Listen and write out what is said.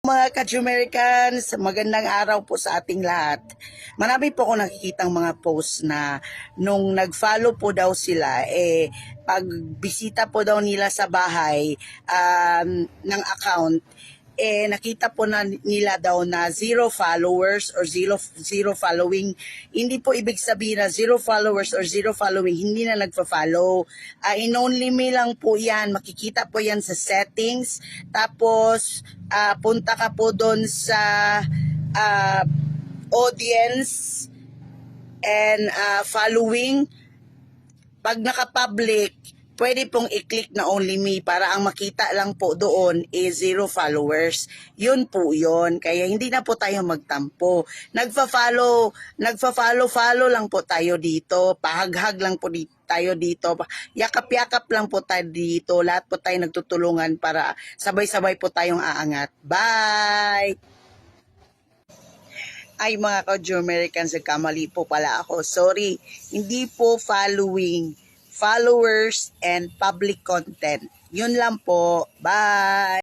Mga ka-Americans, magandang araw po sa ating lahat. Marami po ako nakikitang mga post na nung nag-follow po daw sila, pag bisita po daw nila sa bahay ng account, nakita po na nila daw na zero followers or zero following. Hindi po ibig sabihin na zero followers or zero following, hindi na nagpa-follow. In only me lang po yan, makikita po yan sa settings. Tapos, punta ka po doon sa audience and following. Pag naka-public, pwede pong i-click na only me para ang makita lang po doon is zero followers. Yun po yun. Kaya hindi na po tayo magtampo. Nagfa-follow lang po tayo dito. Pahaghag lang po tayo dito. Yakap-yakap lang po tayo dito. Lahat po tayo nagtutulungan para sabay-sabay po tayong aangat. Bye! Ay mga ka-Americans, nagkamali po pala ako. Sorry, hindi po following, followers and public content. Yun lang po. Bye!